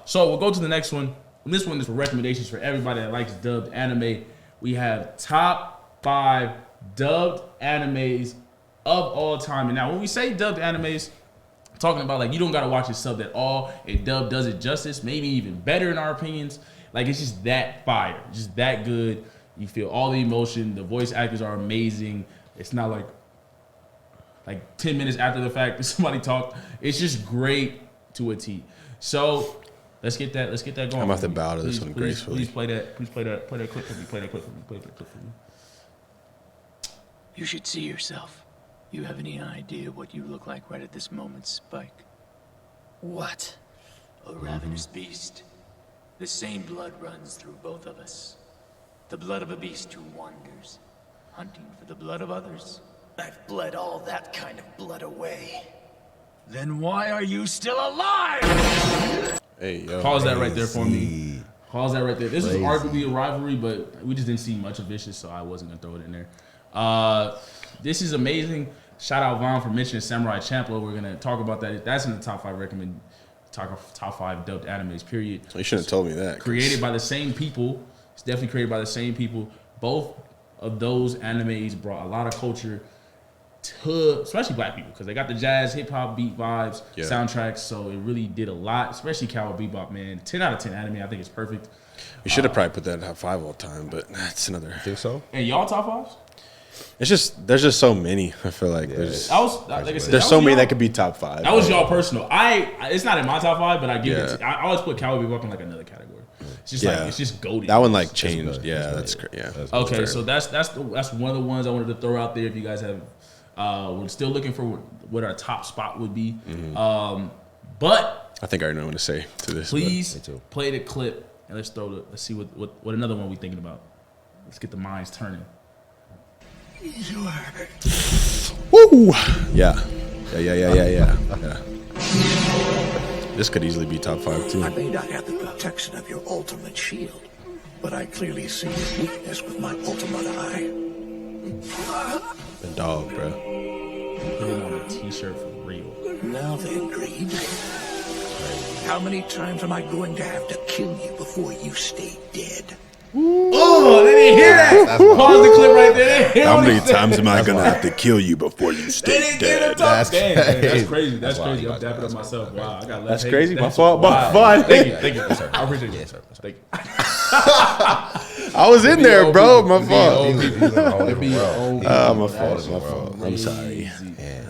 So we'll go to the next one. This one is for recommendations for everybody that likes dubbed anime. We have top 5 dubbed animes of all time. And now when we say dubbed animes, I'm talking about like you don't gotta watch it subbed at all. A dub does it justice, maybe even better in our opinions. Like it's just that fire, just that good. You feel all the emotion. The voice actors are amazing. It's not like 10 minutes after the fact that somebody talked. It's just great to a T. So let's get that going. I'm about to bow to this one gracefully. Please play that clip for me. Play that clip for me. You should see yourself. You have any idea what you look like right at this moment, Spike? What? A ravenous beast. The same blood runs through both of us. The blood of a beast who wanders, hunting for the blood of others. I've bled all that kind of blood away. Then why are you still alive? Hey, yo. Pause that right there for me. Pause that right there. This is arguably a rivalry, but we just didn't see much of Vicious, so I wasn't gonna throw it in there. This is amazing. Shout out Vaughn for mentioning Samurai Champloo. We're gonna talk about that. That's in the top 5 top 5 dubbed animes. Period. You shouldn't have told me that. Created by the same people. It's definitely created by the same people. Both of those animes brought a lot of culture to, especially black people, because they got the jazz, hip hop, beat vibes, soundtracks. So it really did a lot. Especially Cowboy Bebop, man. 10 out of 10 anime. I think it's perfect. We should have probably put that in top 5 all the time, but that's another. I think so. And y'all top 5s? It's just there's just so many. I feel like there's there's so many that could be top 5. That was y'all personal. It's not in my top 5, but I give it. I always put Cowboy Bebop in like another category. It's just like it's just goated. That one like changed. That's great. Yeah. Okay, so that's one of the ones I wanted to throw out there. If you guys have, we're still looking for what our top spot would be. But I think I already know what to say to this. Please play the clip and let's see what another one we thinking about. Let's get the minds turning. Woo! Yeah. This could easily be top 5 too. I may not have the protection of your ultimate shield, but I clearly see your weakness with my ultimate eye. The dog, bro. Put him on a t-shirt for real. Now then, Greed. How many times am I going to have to kill you before you stay dead? Oh, they didn't hear that. Pause the clip right there. How many times am I gonna have to kill you before you stay dead? That's crazy. That's crazy. I'm dapping up myself. Wow, I got left. That's crazy. My fault. My fault. Thank you. I appreciate it. Thank you. I was in there, bro. My fault. My fault. I'm sorry.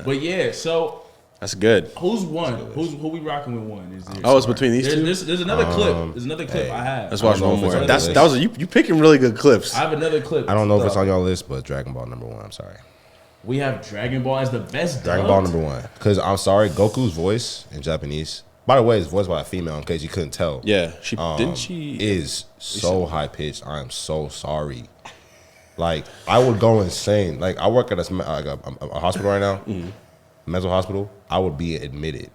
But yeah, so. That's good. Who's won? Who we rocking with one? It's between these two. There's another clip. There's another clip I have. Let's watch one more. That was you picking really good clips. I have another clip. I don't know if it's on your list, but Dragon Ball #1. I'm sorry. We have Dragon Ball as the best. Dragon Ball #1. Because I'm sorry, Goku's voice in Japanese. By the way, it's voiced by a female in case you couldn't tell. Yeah, she is so high pitched. I am so sorry. Like I would go insane. Like I work at a hospital right now. Mental hospital, I would be admitted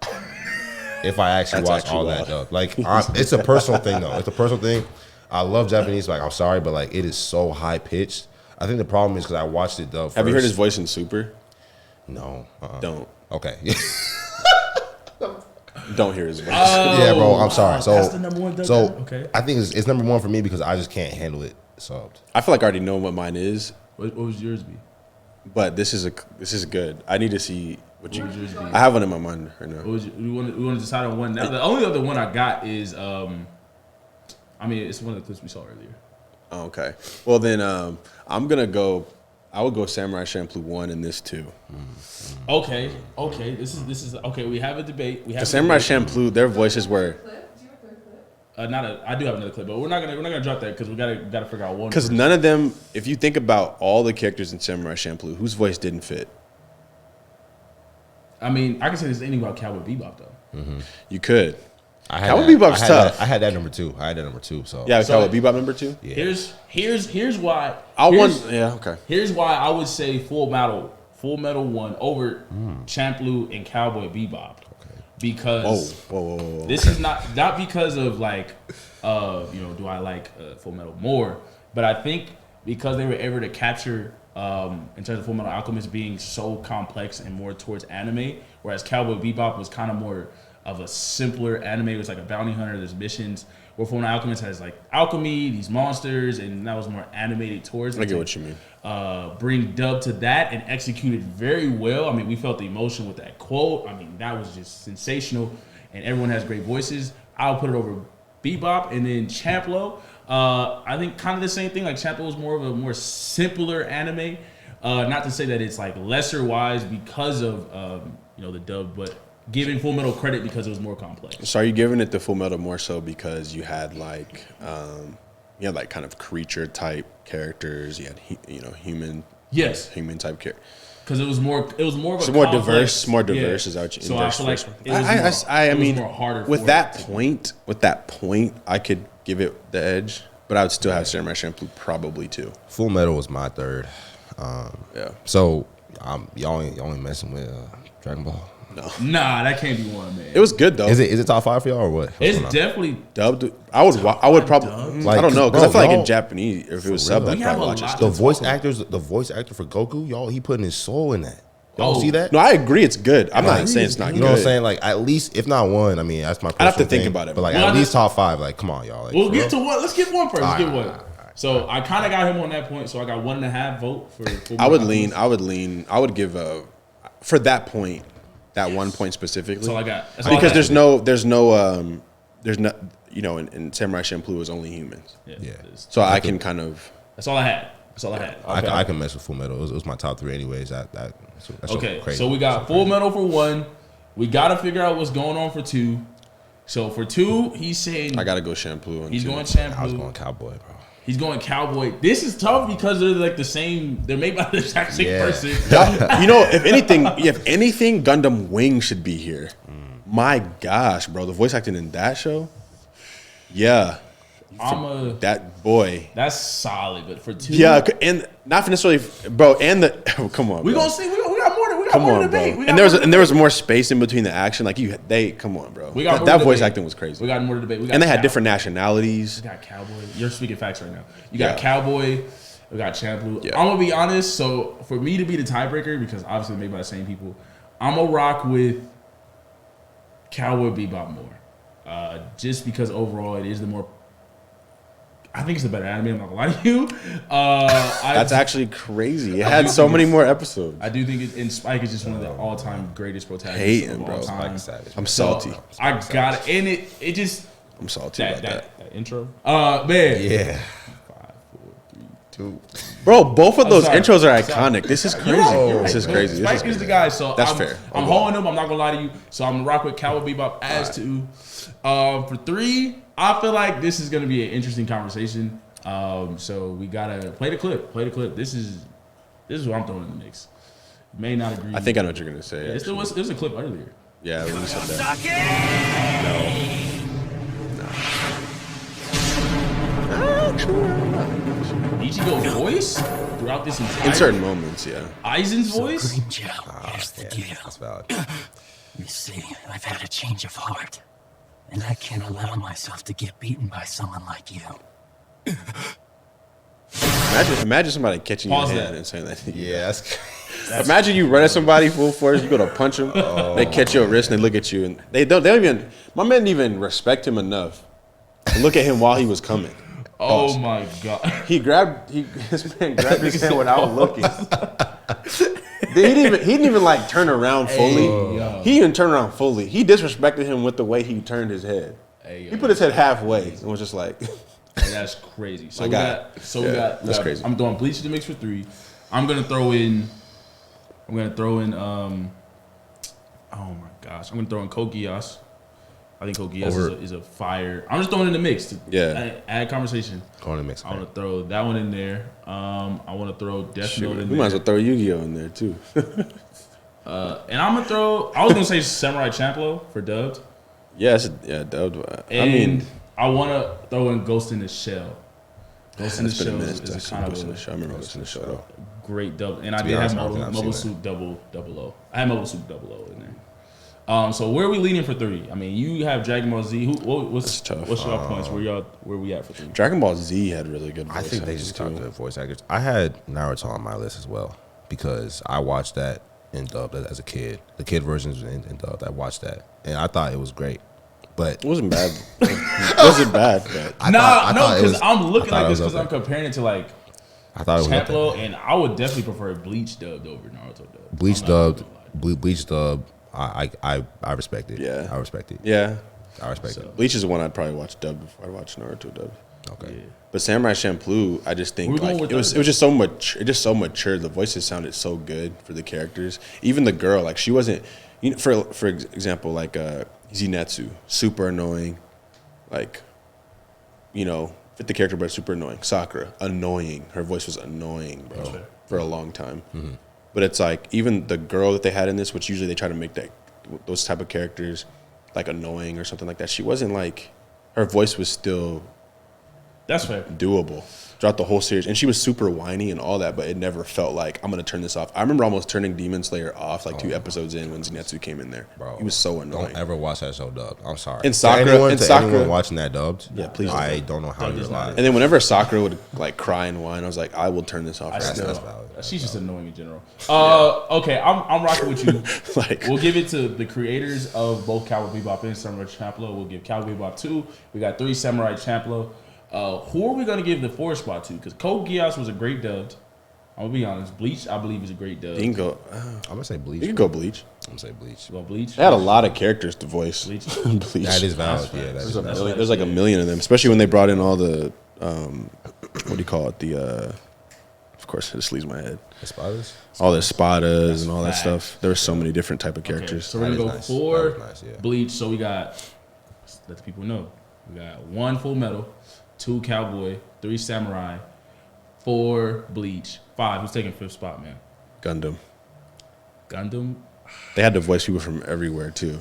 if I actually watched all that dub. Like, it's a personal thing though. It's a personal thing. I love Japanese. Like, I'm sorry, but like, it is so high pitched. I think the problem is because I watched it dub first. Have you heard his voice in Super? No. Don't. Okay. Don't hear his voice. Yeah, bro. I'm sorry. So that's the #1 dub. So okay. I think it's #1 for me because I just can't handle it subbed. I feel like I already know what mine is. What would yours be? But this is good. I need to see. What would yours be? I have one in my mind right now. We want to decide on one now. The only other one I got is it's one of the clips we saw earlier. Oh, okay. Well then I'm gonna go. I would go Samurai Champloo 1 and this 2. Okay. This is okay. We have a debate. We have Samurai Champloo. Their voices were. I do have another clip, but we're not gonna drop that because we gotta figure out one. Because none of them. If you think about all the characters in Samurai Champloo, whose voice didn't fit? I mean, I can say this thing about Cowboy Bebop though. You could. Cowboy Bebop's tough. I had that #2. So yeah, Cowboy Bebop #2. Yeah. Here's why. Okay. Here's why I would say Full Metal 1 over Champloo and Cowboy Bebop. Because this is not because of like do I like Full Metal more, but I think because they were able to capture in terms of Full Metal Alchemist being so complex and more towards anime, whereas Cowboy Bebop was kind of more of a simpler anime. It was like a bounty hunter. There's missions. Where Full Metal Alchemist has like alchemy, these monsters, and that was more animated towards it. I get what you mean. Bring dub to that and execute it very well. I mean, we felt the emotion with that quote. I mean, that was just sensational, and everyone has great voices. I'll put it over Bebop, and then Champlo. I think kind of the same thing. Like Champlo was more of a more simpler anime. Not to say that it's like lesser wise because of the dub, but giving Full Metal credit because it was more complex. So are you giving it the Full Metal more so because you had like kind of creature type characters, you had human type characters. Because it was more of a more complex, diverse is out. So I feel like I mean, more harder with that point, I could give it the edge, but I would still have Samurai Champloo probably too. Full Metal was my third. So y'all ain't messing with Dragon Ball. No. Nah, that can't be one, man. It was good though. Is it top 5 for y'all or what? It's definitely dubbed. I would probably. Like, I don't know because I bro, feel like in Japanese, if it was subbed, I'd probably watch it. The voice actor for Goku, y'all, he putting his soul in that. Y'all see that? No, I agree. It's good. I'm not saying it's not good. You know what I'm saying? Like at least, if not one, I mean that's my. I'd have to think thing, about it. But like at least top 5. Like come on, y'all. Like, we'll get to one. Let's get one first. Let's get one. All right. So I kind of got him on that point. So I got 1.5 vote for. I would give for that point. That 1 point specifically. That's all I got. Because there's no, in Samurai Champloo was only humans. Yeah. So I can kind of. That's all I had. Okay. I can mess with Full Metal. It was my top 3 anyways. That's okay. crazy. So we got Full Metal for 1. We got to figure out what's going on for 2. So for 2, he's saying I gotta go Champloo. He's going Champloo. I was going Cowboy, bro. He's going Cowboy. This is tough because they're like the same. They're made by the exact same person. If anything, Gundam Wing should be here. My gosh, bro, the voice acting in that show. Yeah, that boy. That's solid, but for 2, and not for necessarily, bro. And the come on, we bro. gonna see. We got more debate. And there was more space in between the action. Like come on, bro. We got that voice acting was crazy. We got more debate. And they had different nationalities. We got Cowboy. You're speaking facts right now. You got Cowboy. We got Champloo. Yeah. I'm gonna be honest. So for me to be the tiebreaker, because obviously made by the same people, I'm gonna rock with Cowboy Bebop more. Just because overall it is the more. I think it's a better anime. I'm not gonna lie to you. That's actually crazy. It had so many more episodes. I do think and Spike is just one of the all-time greatest protagonists of all time. I'm salty. I got it, and it just. I'm salty about that intro. Man. Yeah. 5, 4, 3, 2. Bro, both of those intros are iconic. This is crazy. You're This is right, crazy. Spike is the guy, so that's fair. I'm holding him. I'm not gonna lie to you. So I'm gonna rock with Cowboy Bebop as 2. For 3, I feel like this is gonna be an interesting conversation. So we gotta play the clip. This is what I'm throwing in the mix. You may not agree. I think I know what you're gonna say. Yeah, there was a clip earlier. Yeah, when you said that. Ichigo's voice throughout this entire. In certain moments, yeah. Aizen's voice. Green Gel, here's the deal. That's valid. You see, I've had a change of heart, and I can't allow myself to get beaten by someone like you. Imagine somebody catching your Pause hand that. and saying that. Yeah, Imagine you run at somebody full force, you go to punch them, they catch your wrist and they look at you, and they don't even. My man didn't even respect him enough to look at him while he was coming. Oh my god! This man grabbed his hand without looking. He didn't even like turn around fully. He didn't turn around fully. He disrespected him with the way he turned his head. He put his head halfway and was just like. That's crazy. So we got. That's crazy. I'm throwing Bleach in the mix for 3. I'm gonna throw in. Oh my gosh! I'm gonna throw in Kokias. I think Kokias is a fire. I'm just throwing it in the mix to add conversation. Go in the mix. I want to throw that one in there. I want to throw Death Note in there. We might as well throw Yu-Gi-Oh in there too. And I'm gonna throw. I was gonna say Samurai Champloo for dubbed. Yes, dubbed. I want to throw in Ghost in the Shell. Ghost in the Shell is a kind of I remember Ghost in the Shell though. Great dub, and I did have Mobile Suit Double O. I had Mobile Suit Double O in there. So where are we leaning for 3? I mean, you have Dragon Ball Z. What's your points? Where we at for 3? Dragon Ball Z had really good voice actors. I think they just got good voice actors. I had Naruto on my list as well because I watched that in dubbed as a kid. The kid versions in dubbed. I watched that, and I thought it was great. But It wasn't bad. It wasn't bad, but No, because I'm looking at this because I'm comparing it to like I thought it was Champloo, and I would definitely prefer Bleach dubbed over Naruto dubbed. Bleach dubbed. Bleach dubbed. I respect it. Yeah. I respect it. yeah. I respect it. Bleach is the one I'd probably watch dubbed before I watch Naruto dubbed. Okay. Yeah. But Samurai Champloo, I just think We're going like with it was just so much. It just so mature. The voices sounded so good for the characters. Even the girl, like she wasn't. You know, for example, like Zenitsu, super annoying. Like, you know, fit the character, but super annoying. Sakura, annoying. Her voice was annoying, bro, for a long time. Mm-hmm. But it's like even the girl that they had in this, which usually they try to make those type of characters like annoying or something like that. She wasn't like, her voice was still That's fair. doable throughout the whole series, and she was super whiny and all that, but it never felt like I'm gonna turn this off. I remember almost turning Demon Slayer off like 2 episodes in when Zenitsu came in there. Bro, he was so annoying. Don't ever watch that show dubbed. I'm sorry. And Sakura, to anyone watching that dubbed, Yeah, please I don't. don't know how you're alive. And then whenever Sakura would like cry and whine, I was like, I will turn this off. That's Right now. valid. She's just annoying in general. Okay, I'm rocking with you. Like, We'll give it to the creators of both Cowboy Bebop and Samurai Champloo. We'll give Cowboy Bebop 2. We got 3 Samurai Champloo. Who are we gonna give the 4 spot to? Because Code Geass was a great dubbed. I'm gonna be honest. Bleach, I believe, is a great dub. you can go. I'm gonna say Bleach. You can go Bleach. I'm gonna say Bleach. Well, Bleach. They had a lot of characters to voice. Bleach. Bleach. That is valid. Yeah, that There's, is a valid. million, there's like a million of them, especially when they brought in all the what do you call it? The of course, it just leaves my head. The spiders. All the espadas and all that facts. stuff. There were so many different type of Okay, characters. so we're That gonna go is nice. 4 That was nice, yeah. Bleach. So we got, let the people know, we got 1 Full Metal, 2 Cowboy, 3 Samurai, 4 Bleach, 5. Who's taking 5th spot, man? Gundam. Gundam. They had to voice people from everywhere too,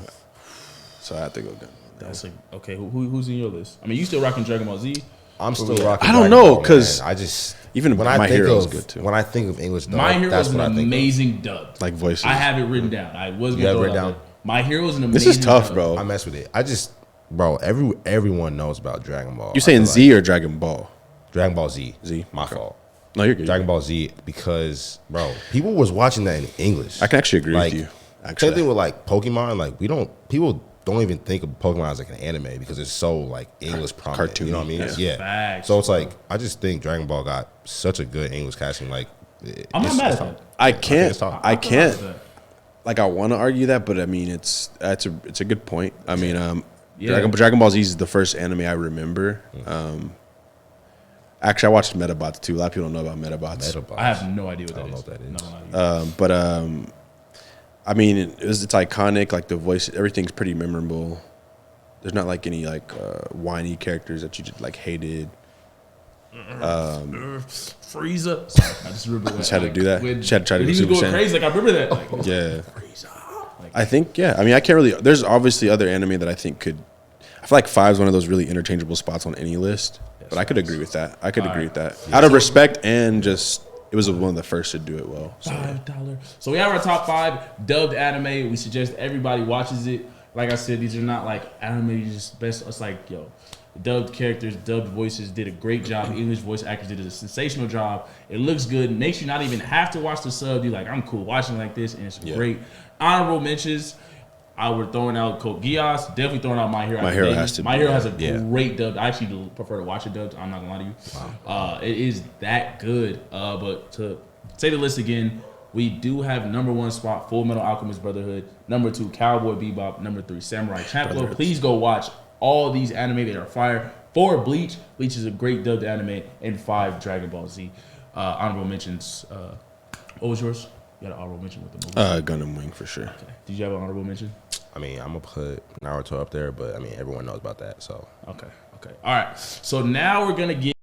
so I had to go Gundam. That's like, okay. Who's in your list? I mean, you still rocking Dragon Ball Z? I'm still rocking. I don't Dragon know, Ball, 'cause man. I just even when My I think Hero is of good, too. when I think of English dub, My Hero that's is an what I think of. amazing dub. Like voices. I have it written down. I was You gonna have it throw it written out down? there. My Hero is an amazing. This is tough, dub. bro. I mess with it. I just, bro, everyone knows about Dragon Ball. You I saying feel Z or Dragon Ball? like Dragon Ball Z? Z, My okay. fault. No, you're good. Dragon Ball Z because, bro, people was watching that in English. I can actually agree Like, with you. Same Actually, thing with like Pokemon. Like people don't even think of Pokemon as like an anime because it's so like English prominent. You know what I mean? Cartoony, Yeah. Facts, So it's like I just think Dragon Ball got such a good English casting. Like I'm not it's- mad it's at tough. that. I think can't. it's tough. I I'm not mad can't. at that. Like I want to argue that, but I mean it's a good point. I mean, Yeah. Dragon Ball Z is the first anime I remember. Actually, I watched Metabots too. A lot of people don't know about Metabots. Metabots. I have no idea what I that don't is. know what that is. No idea. But I mean, it's iconic. Like the voice, everything's pretty memorable. There's not like any like whiny characters that you just like hated. Frieza. Sorry, I just remember that. Just had to do that. When, Just had to try to when do he was Super going Saiyan. crazy. Like I remember that. Like, Yeah. Frieza. Like, I think, yeah. I mean, I can't really. There's obviously other anime that I think could. I feel like 5 is one of those really interchangeable spots on any list. But I could agree with that. I could agree with that. Out of respect and just, it was one of the first to do it well. So. $5. So we have our top 5 dubbed anime. We suggest everybody watches it. Like I said, these are not like anime just best. It's like, yo, dubbed characters, dubbed voices did a great job. English voice actors did a sensational job. It looks good. Makes you not even have to watch the sub. You're like, I'm cool watching like this, and it's great. Honorable mentions. I would throwing out Code Geass. Definitely throwing out My Hero. My Hero Academia. has to My be, Hero has a yeah. great dub. I actually prefer to watch it dubbed. I'm not gonna lie to you. Wow. It is that good. But to say the list again, we do have number 1 spot Full Metal Alchemist Brotherhood. Number 2 Cowboy Bebop. Number 3 Samurai Champloo. Please go watch all these anime. They are fire. 4 Bleach. Bleach is a great dubbed anime. And 5 Dragon Ball Z. Honorable mentions. What was yours? You had an honorable mention with the movie. Gundam Wing for sure. Okay. Did you have an honorable mention? I mean, I'm gonna put Naruto up there, but I mean, everyone knows about that. So Okay. All right. So now we're gonna get